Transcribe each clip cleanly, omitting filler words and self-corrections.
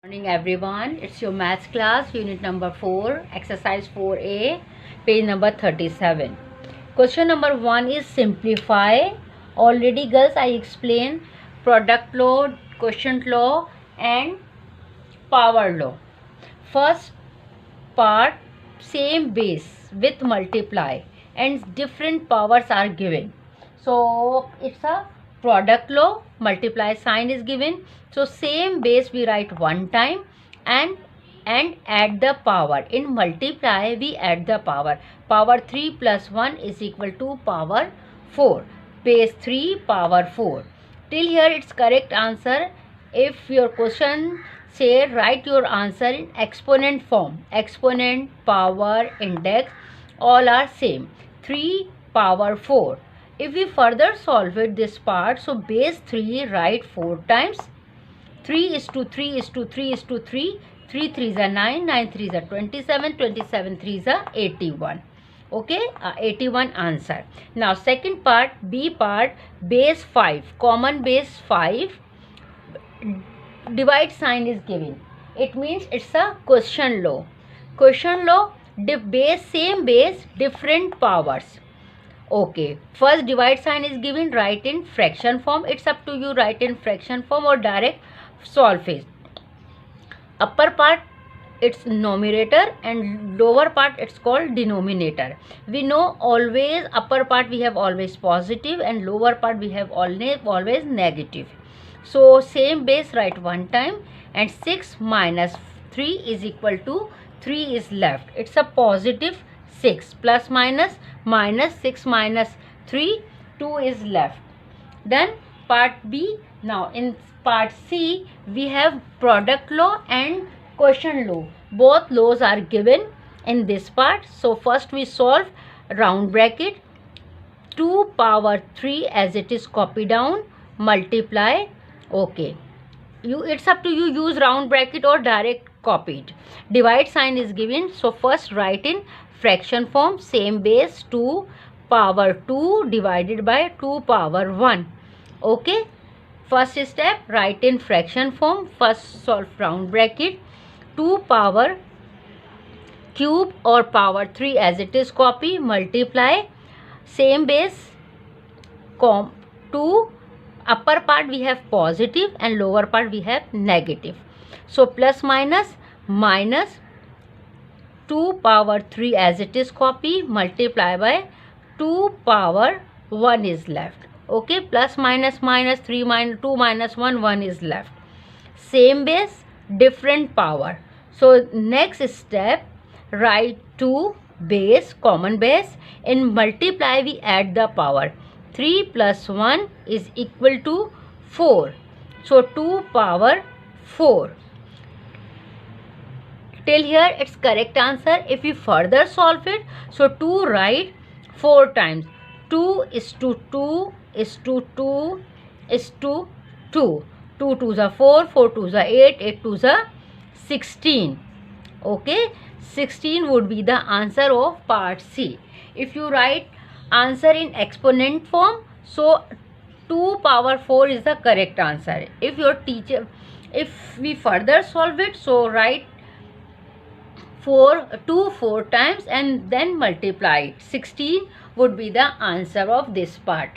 Morning everyone, it's your maths class unit number 4 exercise 4a page number 37. Question number 1 is simplify. Already girls I explained product law, quotient law and power law. First part, same base with multiply and different powers are given. So it's a product law, multiply sign is given. So same base we write one time and add the power. In multiply we add the power. Power 3 plus 1 is equal to power 4. Base 3 power 4. Till here it's correct answer. If your question say write your answer in exponent form, exponent, power, index, all are same. 3 power 4. If we further solve it this part, so base 3 write 4 times. 3 is to 3 is to 3 is to 3. 3 3s are 9, 9 3s are 27, 27 3s are 81. Okay, 81 answer. Now second part, B part, base 5, common base 5, divide sign is given. It means it's a quotient law. Quotient law, base same base, different powers. Okay, first divide sign is given, write in fraction form. It's up to you, write in fraction form or direct solve it. Upper part it's numerator and lower part it's called denominator. We know always upper part we have always positive and lower part we have always negative. So same base write one time and 6 minus 3 is equal to 3 is left. It's a positive 6 plus minus 6 minus 3 2 is left. Then part B. Now in part C we have product law and quotient law. Both laws are given in this part. So first we solve round bracket 2 power 3 as it is copy down, multiply. Okay, it's up to you, use round bracket or direct copy it. Divide sign is given. So first write in fraction form, same base 2 power 2 divided by 2 power 1. Okay, first step write in fraction form. First solve round bracket 2 power cube or power 3 as it is copy, multiply same base 2. Upper part we have positive and lower part we have negative. So plus minus 2 power 3 as it is copy, multiply by 2 power 1 is left. Okay, plus minus 3 minus 2 minus 1, 1 is left. Same base, different power. So next step, write 2 base, common base. In multiply we add the power. 3 plus 1 is equal to 4. So 2 power 4. Till here it's correct answer. If we further solve it, so 2 write 4 times. 2 is to 2 is to 2 is to 2. 2 2s are 4, 4 2s are 8, 8 2s are 16. Okay, 16 would be the answer of part C. If you write answer in exponent form, so 2 power 4 is the correct answer. If we further solve it, so write 2 4 times and then multiply it. 16 would be the answer of this part.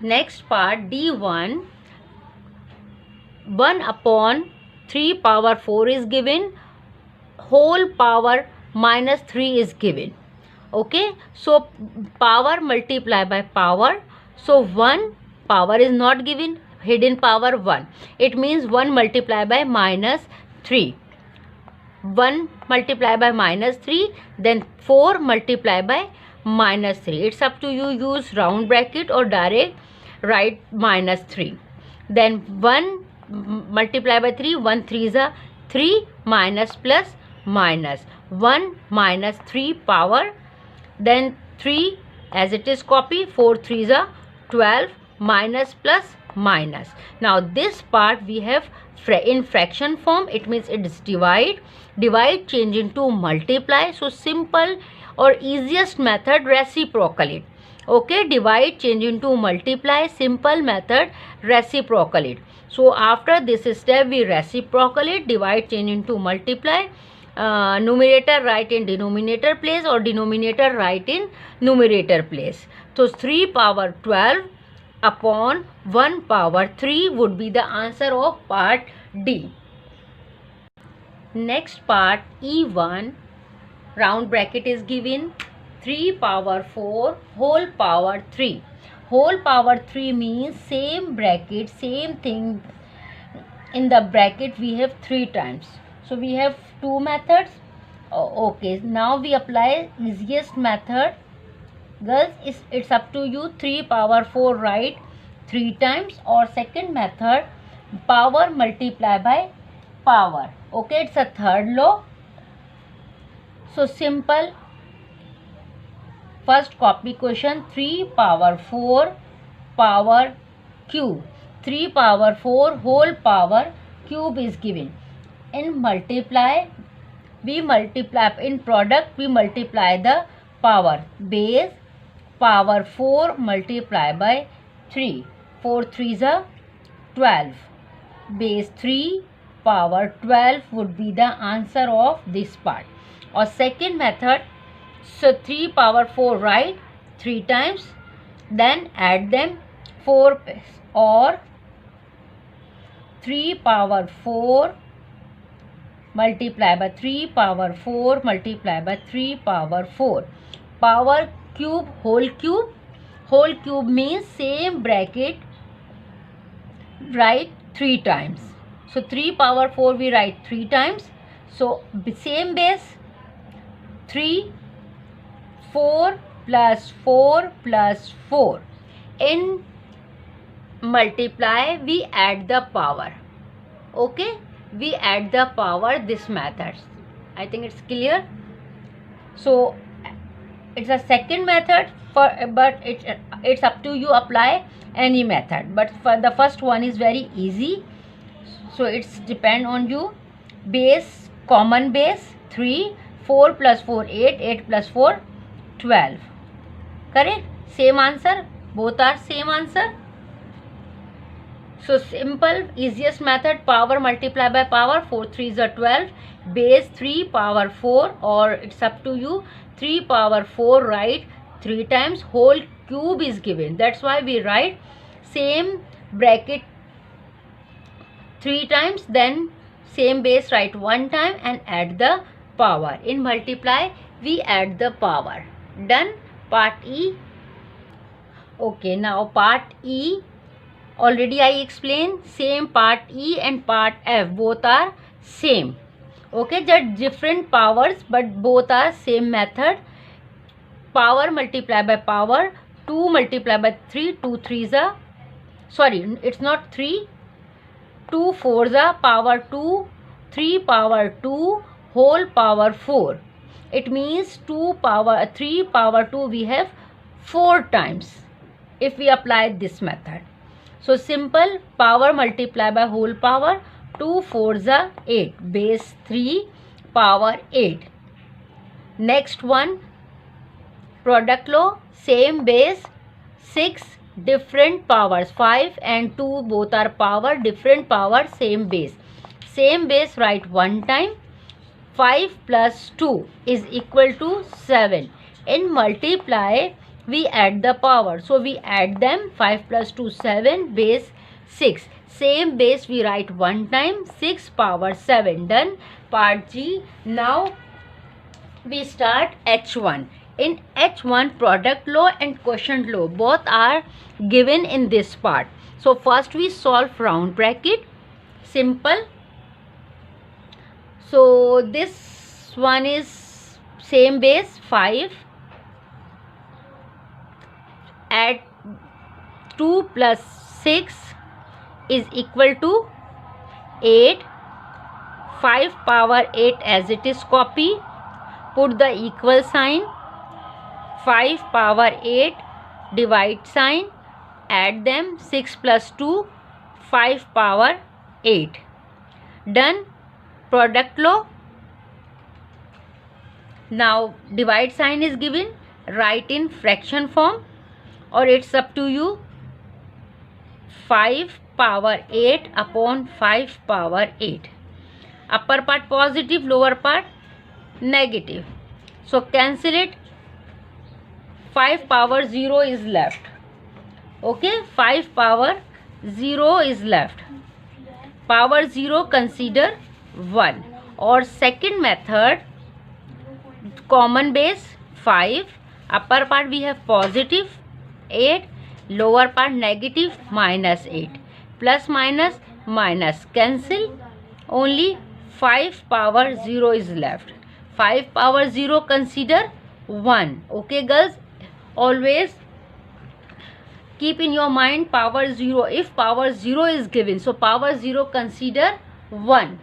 Next part, D1, 1 upon 3 power 4 is given, whole power minus 3 is given. Okay, so power multiply by power. So 1 power is not given, hidden power 1. It means 1 multiply by minus 3. 1 multiply by minus 3, then 4 multiply by minus 3. It's up to you, use round bracket or direct write minus 3. Then 1 multiply by 3, 1 3 is a 3 minus plus minus 1 minus 3 power, then 3 as it is copy, 4 3 is a 12 minus plus minus. Now this part we have in fraction form. It means it is divide change into multiply. So simple or easiest method, reciprocally Okay, divide change into multiply, simple method, reciprocal it. So after this step we reciprocal it, divide change into multiply, numerator write in denominator place or denominator write in numerator place. So 3 power 12 upon 1 power 3 would be the answer of part D. Next part E1, round bracket is given, 3 power 4 whole power 3. Whole power 3 means same bracket, same thing in the bracket we have 3 times. So we have two methods. Okay, now we apply easiest method. Girls, it's up to you. 3 power 4 write 3 times, or second method, power multiply by power. Okay, it's a third law. So simple. First copy question, 3 power 4 power cube. 3 power 4 whole power cube is given. In multiply, we multiply, in product we multiply the power. Base power 4 multiply by 3. 4 3s are 12. Base 3 power 12 would be the answer of this part. Or second method, so 3 power 4 write 3 times, then add them 4, or 3 power 4 multiply by 3 power 4 multiply by 3 power 4. Power cube whole cube. Whole cube means same bracket write 3 times. So 3 power 4 we write 3 times. So same base 3, 4 plus 4 plus 4. In multiply we add the power. Okay, we add the power, this method. I think it's clear. So it's a second method, but it's up to you, apply any method, but for the first one is very easy, so it's depend on you. Base, common base 3, 4 plus 4 8, 8 plus 4 12. Correct, same answer, both are same answer. So simple, easiest method, power multiply by power, 4 3s are 12, base 3 power 4, or it's up to you, 3 power 4 write 3 times, whole cube is given, that's why we write same bracket 3 times, then same base write 1 time and add the power. In multiply we add the power. Done. Part E. Okay, now part E, already I explained, same part E and part F, both are same. Okay, just different powers but both are same method. Power multiply by power, 2 multiply by 3, 2 3s are, sorry, it's not 3, 2 4s are power 2, 3 power 2 whole power 4. It means 2 power 3 power 2 we have 4 times if we apply this method. So simple, power multiply by whole power, 2 4s are 8, base 3 power 8. Next one, product law, same base 6 different powers, 5 and 2 both are power, different power, same base. Same base write 1 time. 5 plus 2 is equal to 7. In multiply we add the power, so we add them, 5 plus 2 7, base 6. Same base we write 1 time, 6 power 7. Done. Part G. Now we start H1. In H1, product law and quotient law both are given in this part. So first we solve round bracket. Simple. So this one is same base 5, add 2 plus 6 is equal to 8, 5 power 8 as it is copy, put the equal sign, 5 power 8 divide sign, add them, 6 plus 2 5 power 8. Done. Product law. Now divide sign is given, write in fraction form. or it's up to you. 5 power 8 upon 5 power 8. Upper part positive, lower part negative. So cancel it. 5 power 0 is left. Okay, 5 power 0 is left. Power 0 consider 1. Or second method, common base 5. Upper part we have positive 8. Lower part negative minus 8. Plus minus minus cancel. Only 5 power 0 is left. 5 power 0 consider 1. Okay girls, always keep in your mind power 0. If power 0 is given, so power 0 consider 1.